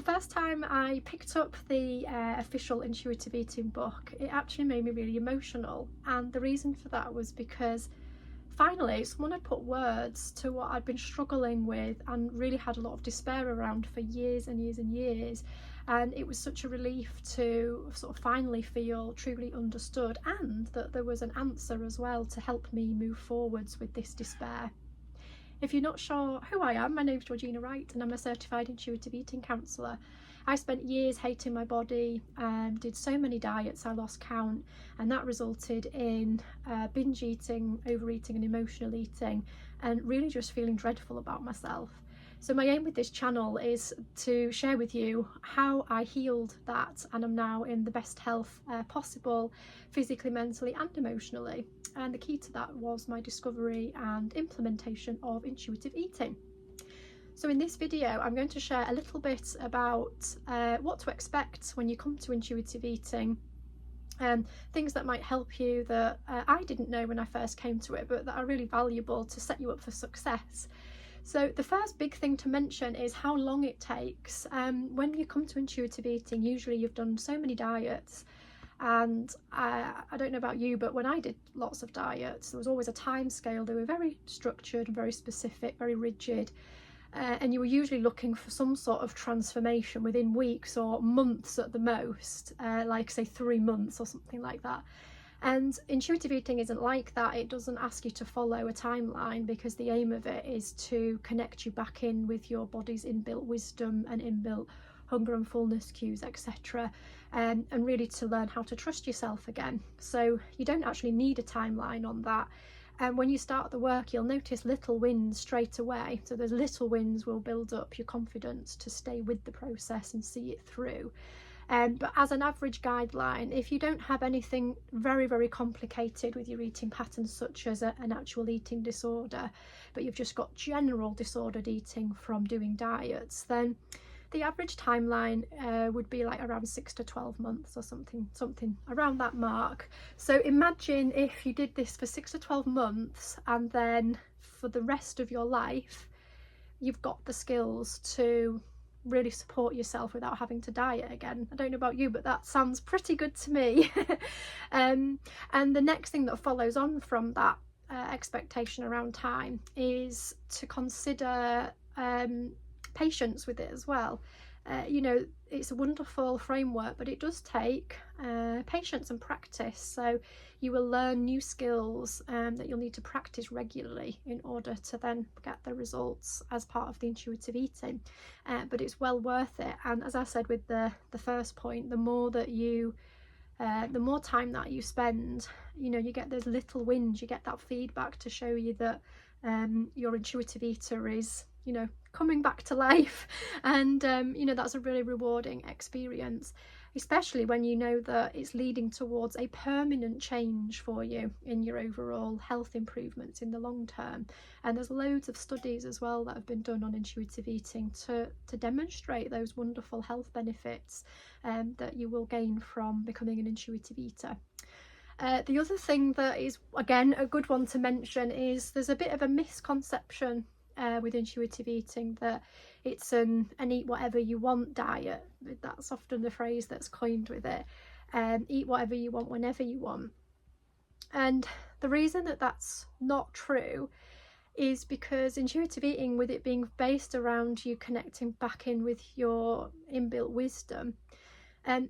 The first time I picked up the official intuitive eating book, it actually made me really emotional, and the reason for that was because finally someone had put words to what I'd been struggling with and really had a lot of despair around for years and years and years. And it was such a relief to sort of finally feel truly understood, and that there was an answer as well to help me move forwards with this despair. If you're not sure who I am, my name's Georgina Wright and I'm a certified intuitive eating counsellor. I spent years hating my body, did so many diets I lost count, and that resulted in binge eating, overeating and emotional eating, and really just feeling dreadful about myself. So my aim with this channel is to share with you how I healed that and I'm now in the best health possible, physically, mentally and emotionally. And the key to that was my discovery and implementation of intuitive eating. So in this video, I'm going to share a little bit about what to expect when you come to intuitive eating, and things that might help you that I didn't know when I first came to it, but that are really valuable to set you up for success. So the first big thing to mention is how long it takes. When you come to intuitive eating, usually you've done so many diets, and I don't know about you, but when I did lots of diets, there was always a time scale. They were very structured, very specific, very rigid, and you were usually looking for some sort of transformation within weeks or months at the most, like say 3 months or something like that. And intuitive eating isn't like that. It doesn't ask you to follow a timeline, because the aim of it is to connect you back in with your body's inbuilt wisdom and inbuilt hunger and fullness cues, etc., and really to learn how to trust yourself again. So you don't actually need a timeline on that. And when you start the work, you'll notice little wins straight away. So those little wins will build up your confidence to stay with the process and see it through. But as an average guideline, if you don't have anything very, very complicated with your eating patterns, such as an actual eating disorder, but you've just got general disordered eating from doing diets, then the average timeline would be like around 6 to 12 months or something around that mark. So imagine if you did this for 6 to 12 months, and then for the rest of your life, you've got the skills to really support yourself without having to diet again. I don't know about you, but that sounds pretty good to me. And the next thing that follows on from that expectation around time is to consider patience with it as well. You know, it's a wonderful framework, but it does take patience and practice. So you will learn new skills that you'll need to practice regularly in order to then get the results as part of the intuitive eating. But it's well worth it. And as I said with the first point, the more time that you spend, you know, you get those little wins, you get that feedback to show you that your intuitive eater is, you know, coming back to life. And you know, that's a really rewarding experience, especially when you know that it's leading towards a permanent change for you in your overall health improvements in the long term. And there's loads of studies as well that have been done on intuitive eating to demonstrate those wonderful health benefits that you will gain from becoming an intuitive eater. The other thing that is, again, a good one to mention is there's a bit of a misconception with intuitive eating that it's an eat whatever you want diet. That's often the phrase that's coined with it. Eat whatever you want whenever you want. And the reason that that's not true is because intuitive eating, with it being based around you connecting back in with your inbuilt wisdom,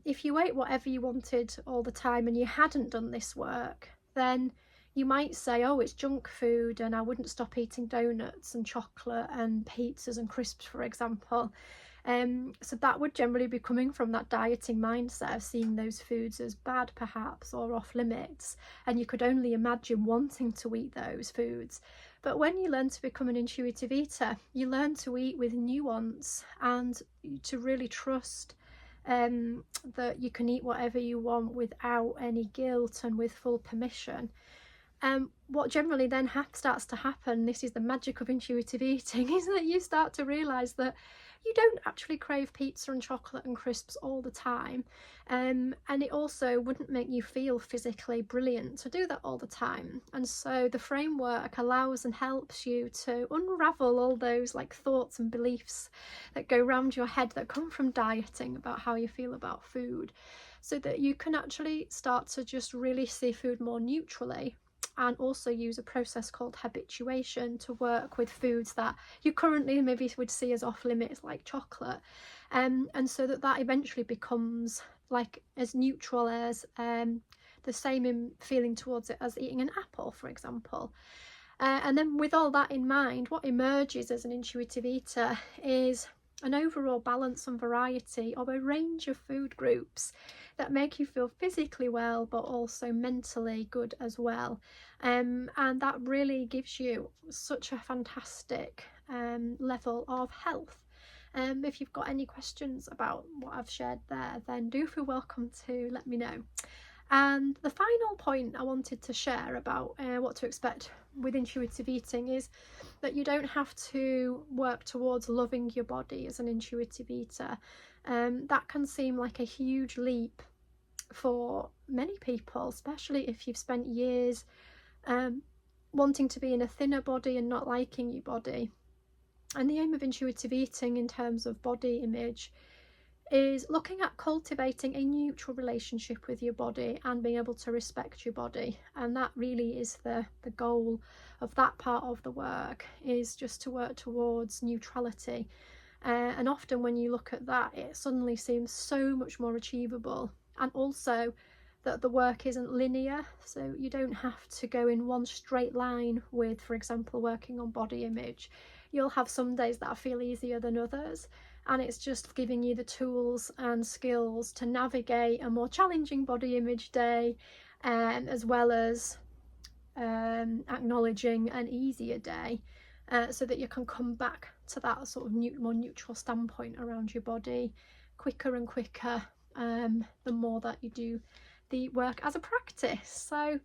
if you ate whatever you wanted all the time and you hadn't done this work, then you might say, oh, it's junk food and I wouldn't stop eating donuts and chocolate and pizzas and crisps, for example. So that would generally be coming from that dieting mindset of seeing those foods as bad perhaps, or off limits, and you could only imagine wanting to eat those foods. But when you learn to become an intuitive eater, you learn to eat with nuance and to really trust that you can eat whatever you want without any guilt and with full permission. What generally then starts to happen, this is the magic of intuitive eating, is that you start to realise that you don't actually crave pizza and chocolate and crisps all the time, and it also wouldn't make you feel physically brilliant to do that all the time. And so the framework allows and helps you to unravel all those like thoughts and beliefs that go around your head that come from dieting about how you feel about food, so that you can actually start to just really see food more neutrally, and also use a process called habituation to work with foods that you currently maybe would see as off limits, like chocolate, and so that eventually becomes like as neutral as the same in feeling towards it as eating an apple, for example. And then with all that in mind, what emerges as an intuitive eater is an overall balance and variety of a range of food groups that make you feel physically well but also mentally good as well, and that really gives you such a fantastic level of health. If you've got any questions about what I've shared there, then do feel welcome to let me know. And the final point I wanted to share about what to expect with intuitive eating is that you don't have to work towards loving your body as an intuitive eater. That can seem like a huge leap for many people, especially if you've spent years wanting to be in a thinner body and not liking your body. And the aim of intuitive eating in terms of body image is looking at cultivating a neutral relationship with your body and being able to respect your body. And that really is the goal of that part of the work, is just to work towards neutrality. And often when you look at that, it suddenly seems so much more achievable. And also that the work isn't linear, so you don't have to go in one straight line with, for example, working on body image. You'll have some days that feel easier than others, and it's just giving you the tools and skills to navigate a more challenging body image day, as well as acknowledging an easier day, so that you can come back to that sort of more neutral standpoint around your body quicker and quicker, the more that you do the work as a practice. So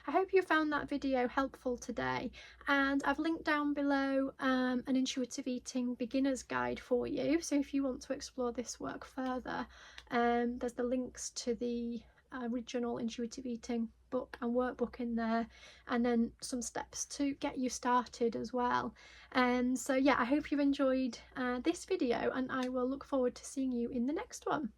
I hope you found that video helpful today, and I've linked down below an intuitive eating beginner's guide for you. So if you want to explore this work further, there's the links to the original intuitive eating book and workbook in there, and then some steps to get you started as well. So yeah, I hope you've enjoyed this video, and I will look forward to seeing you in the next one.